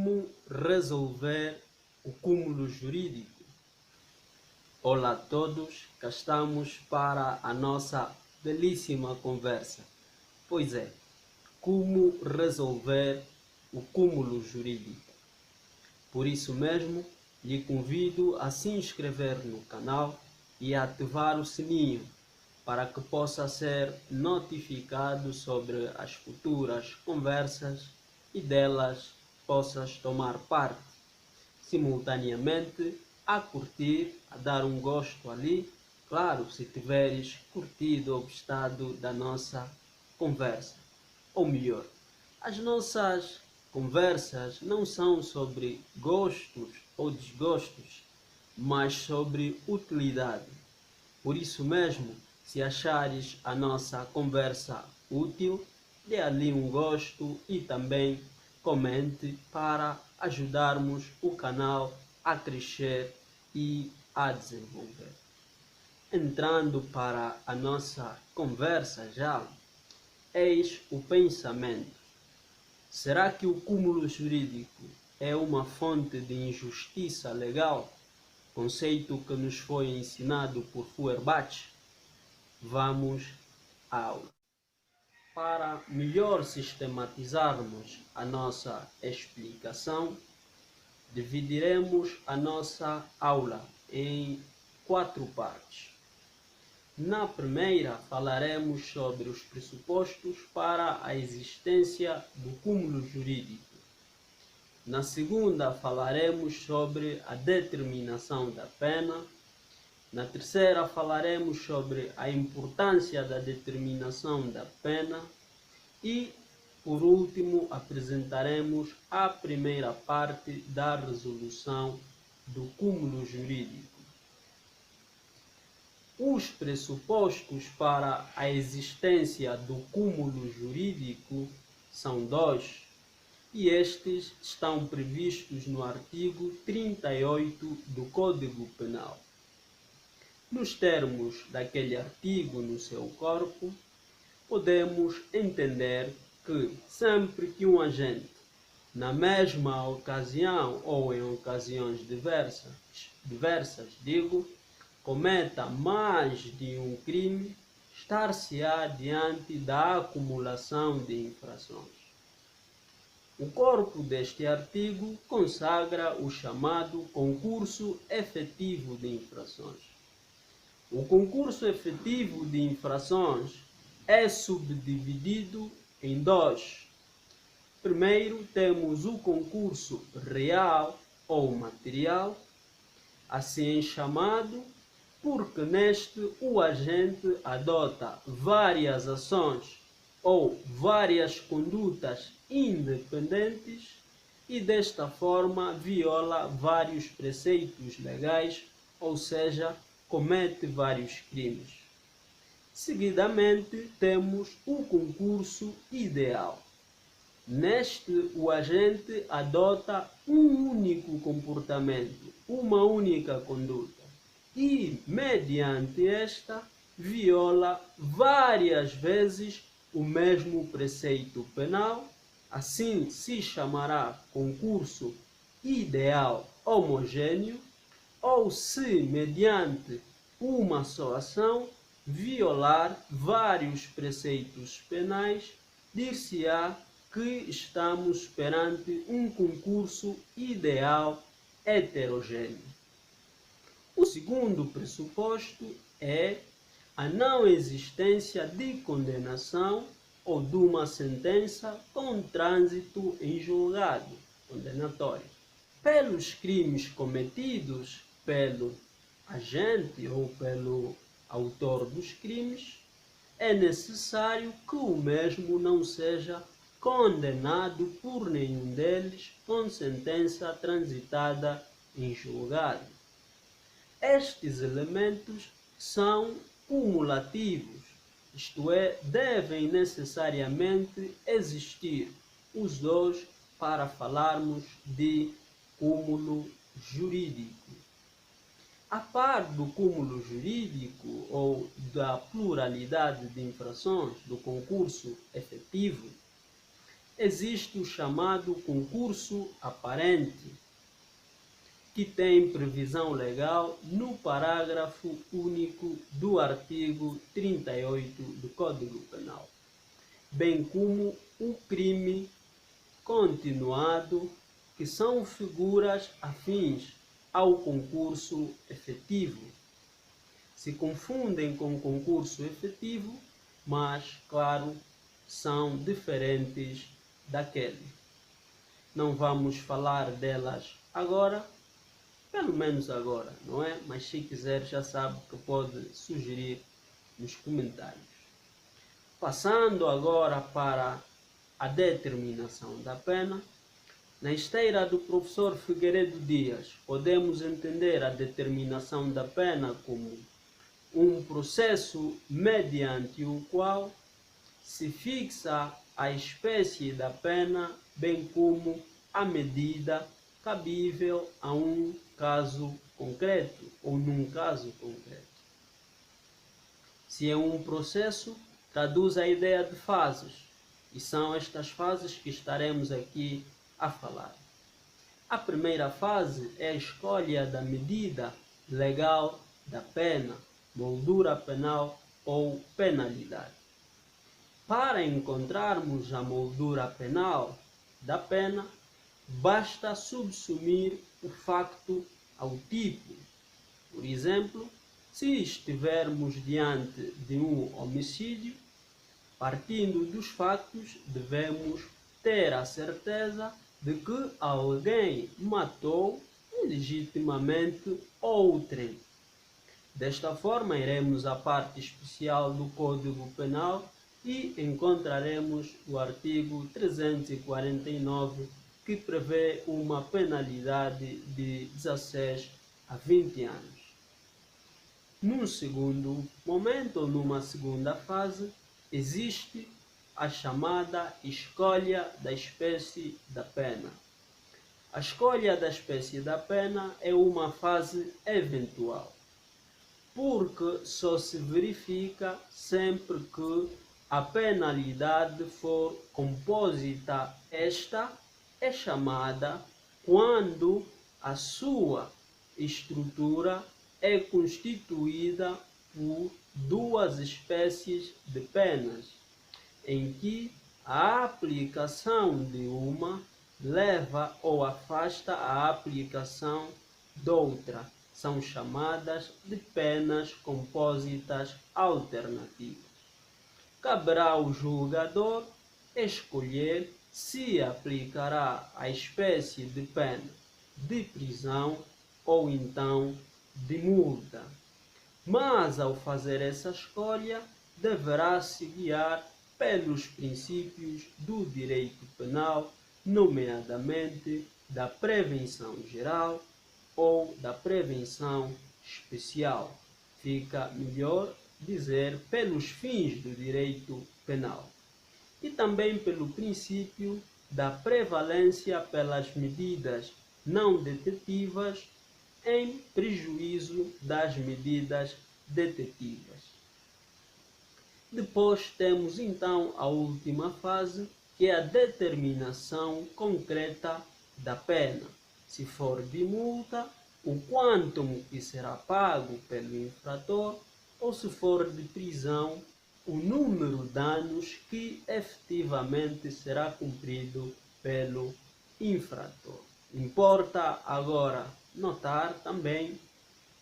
Como resolver o cúmulo jurídico? Olá a todos, cá estamos para a nossa belíssima conversa. Pois é, como resolver o cúmulo jurídico? Por isso mesmo, lhe convido a se inscrever no canal e a ativar o sininho para que possa ser notificado sobre as futuras conversas e delas possas tomar parte. Simultaneamente a curtir, a dar um gosto ali, claro, se tiveres curtido ou gostado da nossa conversa. Ou melhor, as nossas conversas não são sobre gostos ou desgostos, mas sobre utilidade. Por isso mesmo, se achares a nossa conversa útil, dê ali um gosto e também comente para ajudarmos o canal a crescer e a desenvolver. Entrando para a nossa conversa já, eis o pensamento. Será que o cúmulo jurídico é uma fonte de injustiça legal? Conceito que nos foi ensinado por Feuerbach. Vamos à aula. Para melhor sistematizarmos a nossa explicação, dividiremos a nossa aula em 4 partes. Na primeira, falaremos sobre os pressupostos para a existência do cúmulo jurídico. Na segunda, falaremos sobre a determinação da pena. Na terceira, falaremos sobre a importância da determinação da pena. E, por último, apresentaremos a primeira parte da resolução do cúmulo jurídico. Os pressupostos para a existência do cúmulo jurídico são 2, e estes estão previstos no artigo 38 do Código Penal. Nos termos daquele artigo no seu corpo, podemos entender que sempre que um agente, na mesma ocasião ou em ocasiões diversas, cometa mais de um crime, estar-se-á diante da acumulação de infrações. O corpo deste artigo consagra o chamado concurso efetivo de infrações. O concurso efetivo de infrações é subdividido em 2. Primeiro, temos o concurso real ou material, assim chamado, porque neste o agente adota várias ações ou várias condutas independentes e desta forma viola vários preceitos legais, ou seja, comete vários crimes. Seguidamente, temos o concurso ideal. Neste, o agente adota um único comportamento, uma única conduta, e, mediante esta, viola várias vezes o mesmo preceito penal. Assim se chamará concurso ideal homogêneo, ou se, mediante uma só ação, violar vários preceitos penais, dir-se-á que estamos perante um concurso ideal heterogêneo. O segundo pressuposto é a não existência de condenação ou de uma sentença com trânsito em julgado condenatório. Pelos crimes cometidos pelo agente ou pelo autor dos crimes, é necessário que o mesmo não seja condenado por nenhum deles com sentença transitada em julgado. Estes elementos são cumulativos, isto é, devem necessariamente existir os dois para falarmos de cúmulo jurídico. A par do cúmulo jurídico ou da pluralidade de infrações do concurso efetivo, existe o chamado concurso aparente, que tem previsão legal no parágrafo único do artigo 38 do Código Penal, bem como o crime continuado, que são figuras afins ao concurso efetivo. Se confundem com concurso efetivo, mas, claro, são diferentes daquele. Não vamos falar delas agora, pelo menos agora, não é? Mas se quiser já sabe que pode sugerir nos comentários. Passando agora para a determinação da pena, na esteira do professor Figueiredo Dias, podemos entender a determinação da pena como um processo mediante o qual se fixa a espécie da pena, bem como a medida cabível a um caso concreto ou num caso concreto. Se é um processo, traduz a ideia de fases, e são estas fases que estaremos aqui a falar. A primeira fase é a escolha da medida legal da pena, moldura penal ou penalidade. Para encontrarmos a moldura penal da pena, basta subsumir o facto ao tipo. Por exemplo, se estivermos diante de um homicídio, partindo dos factos, devemos ter a certeza de que alguém matou ilegitimamente outrem. Desta forma, iremos à parte especial do Código Penal e encontraremos o artigo 349, que prevê uma penalidade de 16 a 20 anos. Num segundo momento, ou numa segunda fase, existe a chamada escolha da espécie da pena. A escolha da espécie da pena é uma fase eventual, porque só se verifica sempre que a penalidade for compósita. Esta é chamada quando a sua estrutura é constituída por duas espécies de penas, em que a aplicação de uma leva ou afasta a aplicação doutra. São chamadas de penas compósitas alternativas. Caberá ao julgador escolher se aplicará a espécie de pena de prisão ou então de multa. Mas, ao fazer essa escolha, deverá se guiar pelos princípios do direito penal, nomeadamente da prevenção geral ou da prevenção especial. Fica melhor dizer pelos fins do direito penal. E também pelo princípio da prevalência pelas medidas não detetivas em prejuízo das medidas detetivas. Depois temos então a última fase, que é a determinação concreta da pena. Se for de multa, o quantum que será pago pelo infrator, ou se for de prisão, o número de anos que efetivamente será cumprido pelo infrator. Importa agora notar também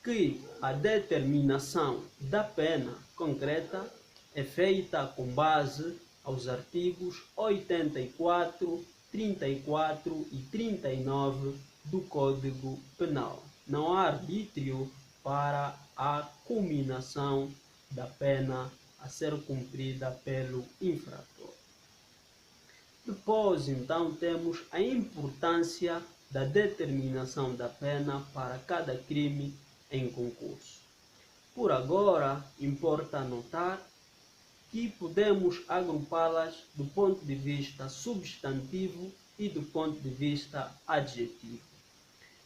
que a determinação da pena concreta é feita com base aos artigos 84, 34 e 39 do Código Penal. Não há arbítrio para a culminação da pena a ser cumprida pelo infrator. Depois, então, temos a importância da determinação da pena para cada crime em concurso. Por agora, importa notar que podemos agrupá-las do ponto de vista substantivo e do ponto de vista adjetivo.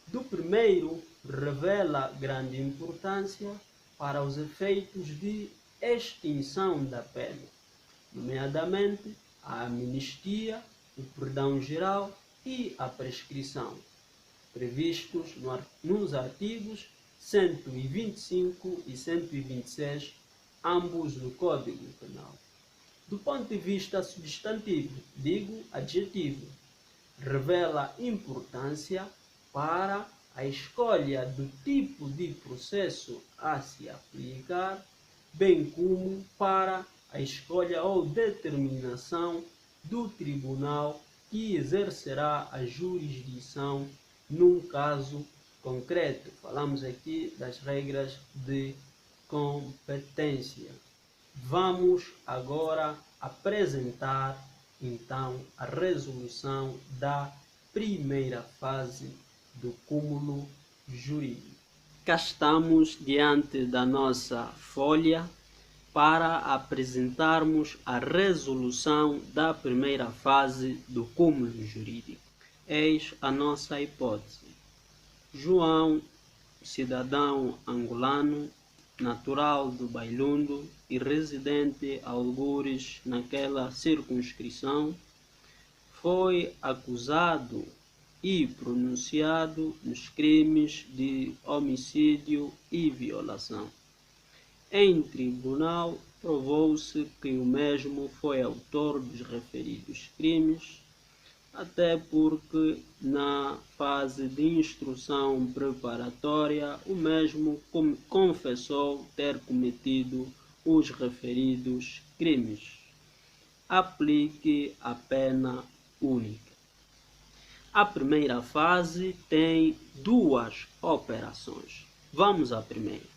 Do primeiro, revela grande importância para os efeitos de extinção da pena, nomeadamente a amnistia o perdão geral e a prescrição, previstos nos artigos 125 e 126, ambos do Código Penal. Do ponto de vista substantivo, digo adjetivo, revela importância para a escolha do tipo de processo a se aplicar, bem como para a escolha ou determinação do tribunal que exercerá a jurisdição num caso concreto. Falamos aqui das regras de competência. Vamos agora apresentar então a resolução da primeira fase do cúmulo jurídico. Cá estamos diante da nossa folha para apresentarmos a resolução da primeira fase do cúmulo jurídico. Eis a nossa hipótese. João, cidadão angolano, natural do Bailundo e residente algures naquela circunscrição, foi acusado e pronunciado nos crimes de homicídio e violação. Em tribunal, provou-se que o mesmo foi autor dos referidos crimes, até porque na fase de instrução preparatória o mesmo confessou ter cometido os referidos crimes. Aplique a pena única. A primeira fase tem duas operações. Vamos à primeira.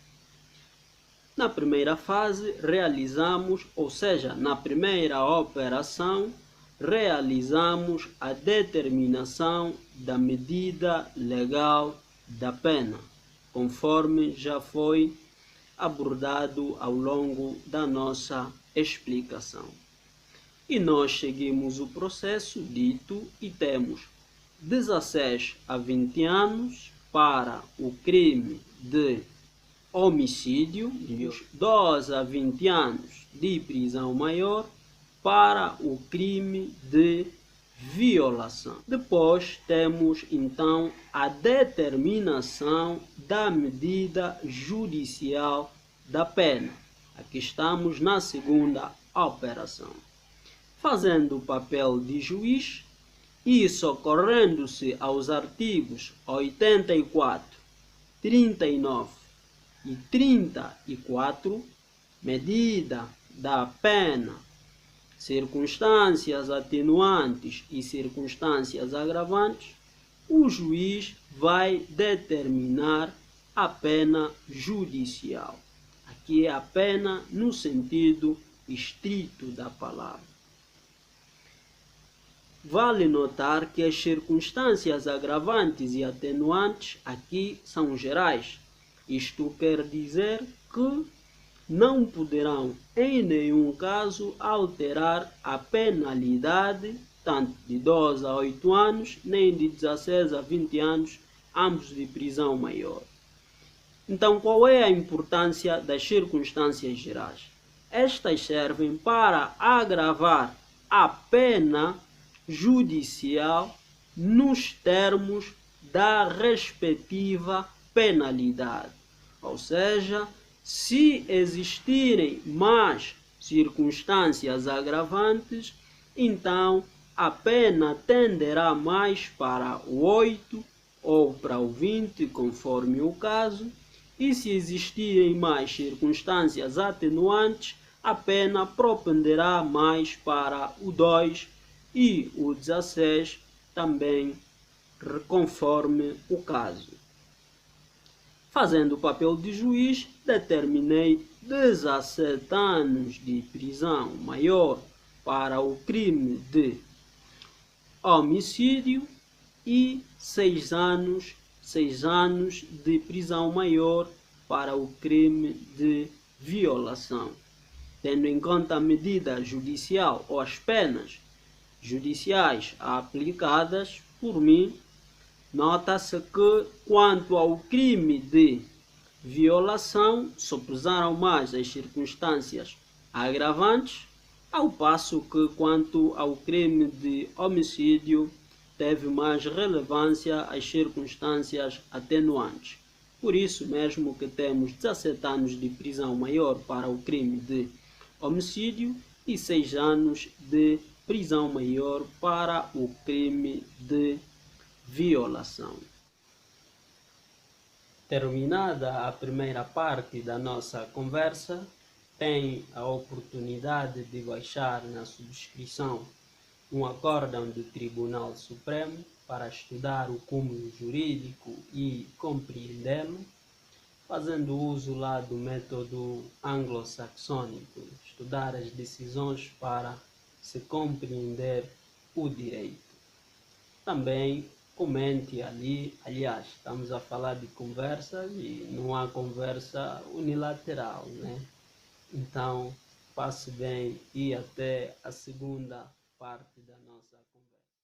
Na primeira fase realizamos, ou seja, na primeira operação, realizamos a determinação da medida legal da pena, conforme já foi abordado ao longo da nossa explicação. E nós seguimos o processo dito e temos 16 a 20 anos para o crime de homicídio, 12 a 20 anos de prisão maior para o crime de violação. Depois temos então a determinação da medida judicial da pena. Aqui estamos na segunda operação. Fazendo o papel de juiz e socorrendo-se aos artigos 84, 39 e 34, medida da pena, circunstâncias atenuantes e circunstâncias agravantes, o juiz vai determinar a pena judicial. Aqui é a pena no sentido estrito da palavra. Vale notar que as circunstâncias agravantes e atenuantes aqui são gerais. Isto quer dizer que não poderão, em nenhum caso, alterar a penalidade, tanto de 12 a 8 anos, nem de 16 a 20 anos, ambos de prisão maior. Então, qual é a importância das circunstâncias gerais? Estas servem para agravar a pena judicial nos termos da respectiva penalidade. Ou seja, se existirem mais circunstâncias agravantes, então a pena tenderá mais para o 8 ou para o 20, conforme o caso, e se existirem mais circunstâncias atenuantes, a pena propenderá mais para o 2 e o 16 também, conforme o caso. Fazendo o papel de juiz, determinei 17 anos de prisão maior para o crime de homicídio e 6 anos de prisão maior para o crime de violação. Tendo em conta a medida judicial ou as penas judiciais aplicadas por mim, nota-se que, quanto ao crime de violação, só pesaram mais as circunstâncias agravantes, Ao passo que, quanto ao crime de homicídio, teve mais relevância as circunstâncias atenuantes. Por isso mesmo que temos 17 anos de prisão maior para o crime de homicídio e 6 anos de prisão maior para o crime de violação. Terminada a primeira parte da nossa conversa, tem a oportunidade de baixar na subscrição um acórdão do Tribunal Supremo para estudar o cúmulo jurídico e compreendê-lo, fazendo uso lá do método anglo-saxônico, estudar as decisões para se compreender o direito. Também comente ali, aliás, estamos a falar de conversas e não há conversa unilateral, né? Então, passe bem e até a segunda parte da nossa conversa.